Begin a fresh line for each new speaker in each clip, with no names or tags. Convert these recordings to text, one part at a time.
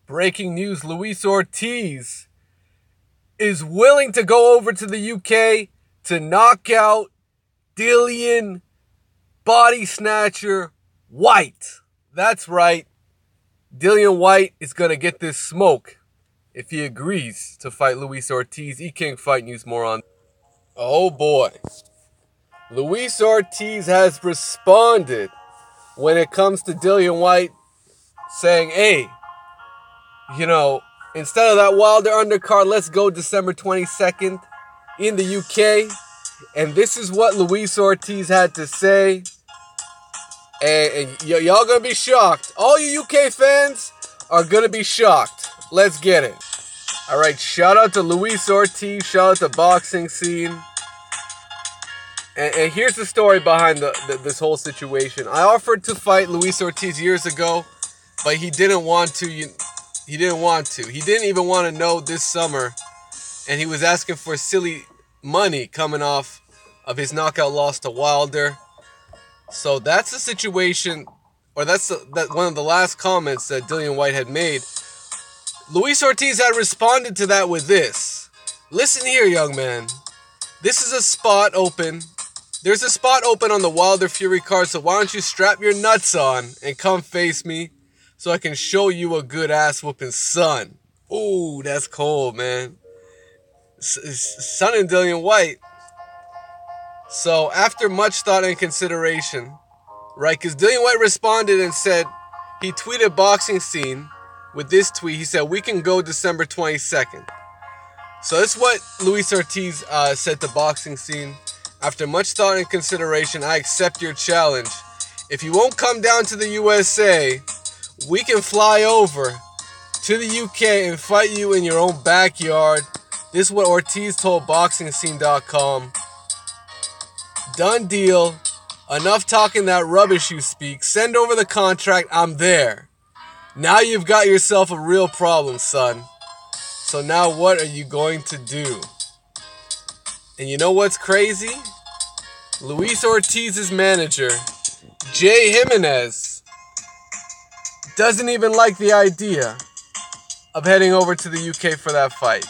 Breaking news, Luis Ortiz is willing to go over to the UK to knock out Dillian body snatcher Whyte. That's right. Dillian Whyte is going to get this smoke if he agrees to fight Luis Ortiz. E-King Fight News, more on. Oh boy. Luis Ortiz has responded when it comes to Dillian Whyte, saying, hey, instead of that Wilder undercard, let's go December 22nd in the UK. And this is what Luis Ortiz had to say. And y'all gonna be shocked. All you UK fans are gonna be shocked. Let's get it. All right, shout out to Luis Ortiz. Shout out to Boxing Scene. And here's the story behind this whole situation. I offered to fight Luis Ortiz years ago, but he didn't want to. He didn't want to. He didn't even want to know this summer. And he was asking for silly money coming off of his knockout loss to Wilder. So that's the situation, or that's one of the last comments that Dillian Whyte had made. Luis Ortiz had responded to that with this. Listen here, young man. This is a spot open. There's a spot open on the Wilder Fury card, so why don't you strap your nuts on and come face me so I can show you a good ass whooping, son. Ooh, that's cold, man. Son and Dillian Whyte. So after much thought and consideration, right, because Dillian Whyte responded and said, he tweeted Boxing Scene with this tweet. He said, we can go December 22nd. So that's what Luis Ortiz said to Boxing Scene. After much thought and consideration, I accept your challenge. If you won't come down to the USA, we can fly over to the UK and fight you in your own backyard. This is what Ortiz told BoxingScene.com. Done deal. Enough talking that rubbish you speak. Send over the contract. I'm there. Now you've got yourself a real problem, son. So now what are you going to do? And you know what's crazy? Luis Ortiz's manager, Jay Jimenez, doesn't even like the idea of heading over to the UK for that fight.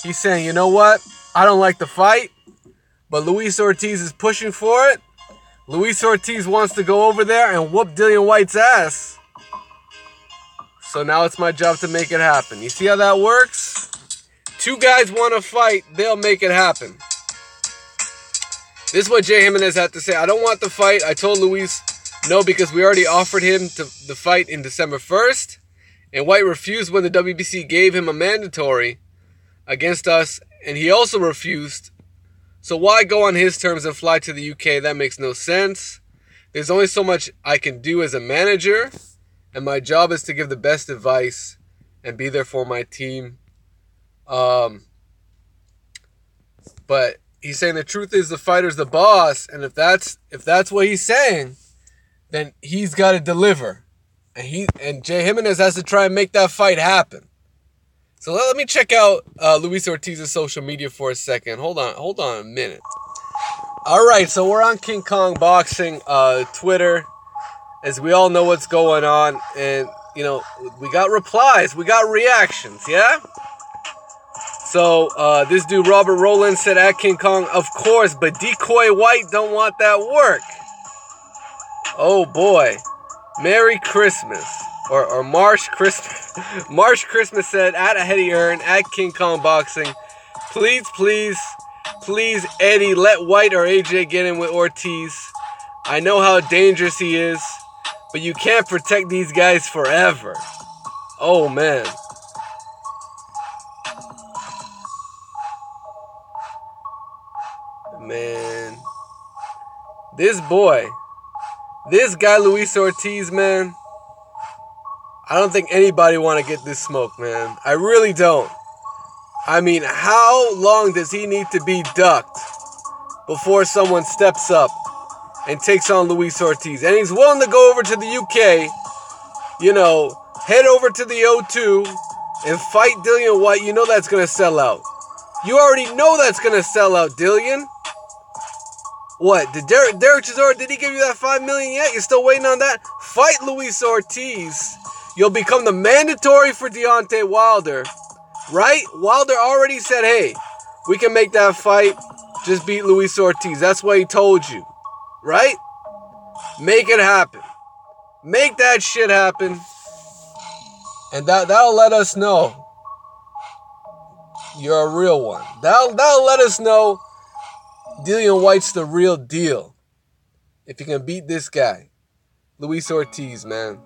He's saying, you know what? I don't like the fight, but Luis Ortiz is pushing for it. Luis Ortiz wants to go over there and whoop Dillian Whyte's ass. So now it's my job to make it happen. You see how that works? Two guys want to fight, they'll make it happen. This is what Jay Jimenez had to say. I don't want the fight. I told Luis no because we already offered him the fight in December 1st. And Whyte refused when the WBC gave him a mandatory against us. And he also refused. So why go on his terms and fly to the UK? That makes no sense. There's only so much I can do as a manager. And my job is to give the best advice and be there for my team. But he's saying the truth is the fighter's the boss. And if that's what he's saying, then he's got to deliver. And Jay Jimenez has to try and make that fight happen. So let me check out Luis Ortiz's social media for a second. Hold on a minute. All right, so we're on King Kong Boxing Twitter, as we all know what's going on. And, we got replies. We got reactions, yeah? So this dude, Robert Rowland, said at King Kong, of course, but Decoy Whyte don't want that work. Oh, boy. Merry Christmas. Or Marsh Christmas. Marsh Christmas said, at Eddie Earn, at King Kong Boxing, please, Eddie, let Whyte or AJ get in with Ortiz. I know how dangerous he is, but you can't protect these guys forever. Oh, man. Man. This guy, Luis Ortiz, man, I don't think anybody want to get this smoke, man. I really don't. I mean, how long does he need to be ducked before someone steps up and takes on Luis Ortiz? And he's willing to go over to the UK, head over to the O2 and fight Dillian Whyte. You know that's going to sell out. You already know that's going to sell out, Dillian. What? Did Derek Chisora, did he give you that $5 million yet? You're still waiting on that? Fight Luis Ortiz. You'll become the mandatory for Deontay Wilder, right? Wilder already said, hey, we can make that fight. Just beat Luis Ortiz. That's what he told you, right? Make it happen. Make that shit happen. And that'll let us know you're a real one. That'll let us know Dillian Whyte's the real deal. If you can beat this guy, Luis Ortiz, man.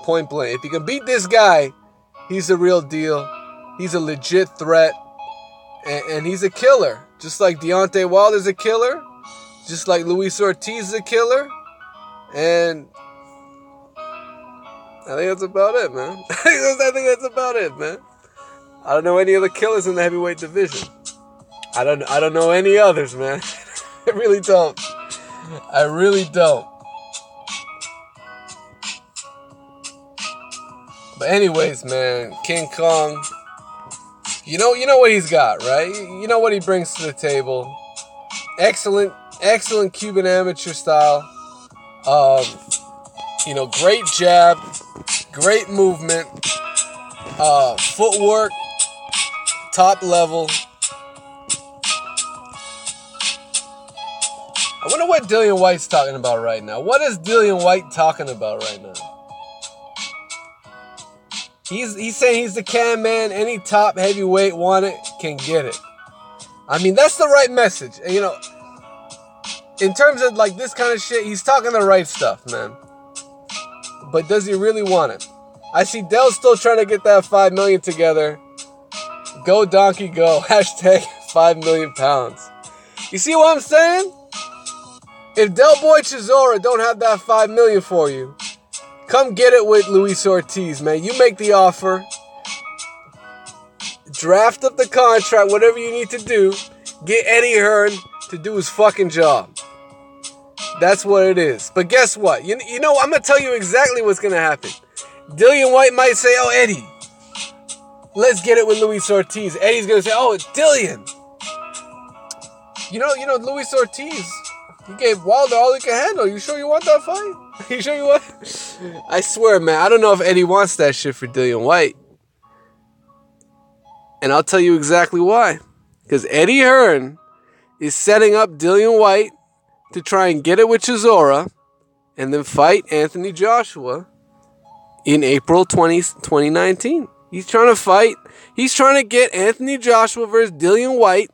Point blank. If you can beat this guy, he's the real deal. He's a legit threat. And he's a killer. Just like Deontay Wilder's a killer. Just like Luis Ortiz is a killer. And I think that's about it, man. I think that's about it, man. I don't know any other killers in the heavyweight division. I don't know any others, man. I really don't. I really don't. But anyways, man, King Kong, you know what he's got, right? You know what he brings to the table. Excellent Cuban amateur style. Great jab, great movement, footwork, top level. I wonder what Dillian Whyte's talking about right now. What is Dillian Whyte talking about right now? He's saying he's the can man. Any top heavyweight want it, can get it. I mean, that's the right message. And, in terms of like this kind of shit, he's talking the right stuff, man. But does he really want it? I see Dell's still trying to get that 5 million together. Go Donkey go. Hashtag 5 million pounds. You see what I'm saying? If Del Boy Chisora don't have that 5 million for you, come get it with Luis Ortiz, man. You make the offer. Draft up the contract, whatever you need to do. Get Eddie Hearn to do his fucking job. That's what it is. But guess what? You know, I'm going to tell you exactly what's going to happen. Dillian Whyte might say, oh, Eddie, let's get it with Luis Ortiz. Eddie's going to say, oh, it's Dillian. You know, Luis Ortiz, he gave Wilder all he can handle. You sure you want that fight? You sure you want? I swear, man, I don't know if Eddie wants that shit for Dillian Whyte. And I'll tell you exactly why. Because Eddie Hearn is setting up Dillian Whyte to try and get it with Chisora and then fight Anthony Joshua in April 2019. He's trying to fight. He's trying to get Anthony Joshua versus Dillian Whyte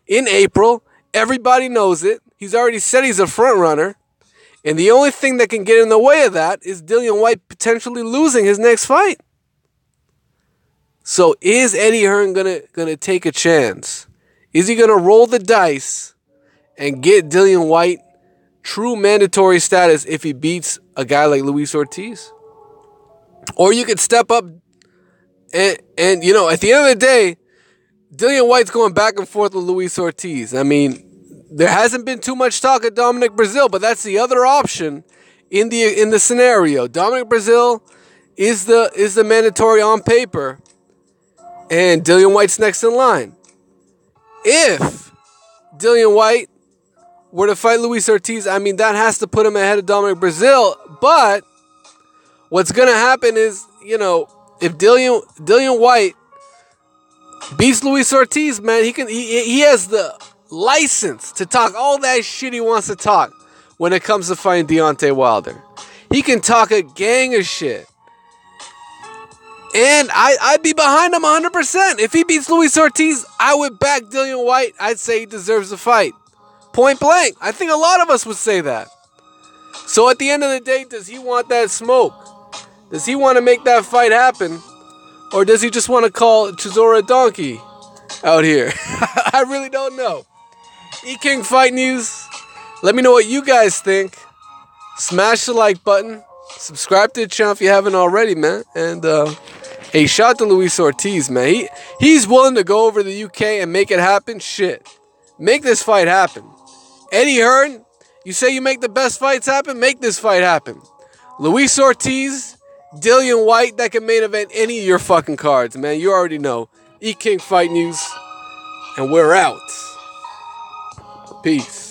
in April. Everybody knows it. He's already said he's a front runner. And the only thing that can get in the way of that is Dillian Whyte potentially losing his next fight. So is Eddie Hearn gonna take a chance? Is he gonna roll the dice and get Dillian Whyte true mandatory status if he beats a guy like Luis Ortiz? Or you could step up and at the end of the day, Dillian Whyte's going back and forth with Luis Ortiz. I mean, there hasn't been too much talk of Dominic Breazeale, but that's the other option in the scenario. Dominic Breazeale is the mandatory on paper, and Dillian Whyte's next in line. If Dillian Whyte were to fight Luis Ortiz, I mean, that has to put him ahead of Dominic Breazeale. But what's going to happen is, if Dillian Whyte beats Luis Ortiz, man, he has the license to talk all that shit he wants to talk when it comes to fighting Deontay Wilder. He can talk a gang of shit. And I'd be behind him 100%. If he beats Luis Ortiz, I would back Dillian Whyte. I'd say he deserves the fight. Point blank. I think a lot of us would say that. So at the end of the day, does he want that smoke? Does he want to make that fight happen? Or does he just want to call Chisora a donkey out here? I really don't know. E-King Fight News. Let me know what you guys think. Smash the like button. Subscribe to the channel if you haven't already, man. And, hey, shout out to Luis Ortiz, man. He's willing to go over to the UK and make it happen. Shit. Make this fight happen. Eddie Hearn, you say you make the best fights happen? Make this fight happen. Luis Ortiz, Dillian Whyte, that can main event any of your fucking cards, man. You already know. E-King Fight News. And we're out. Peace.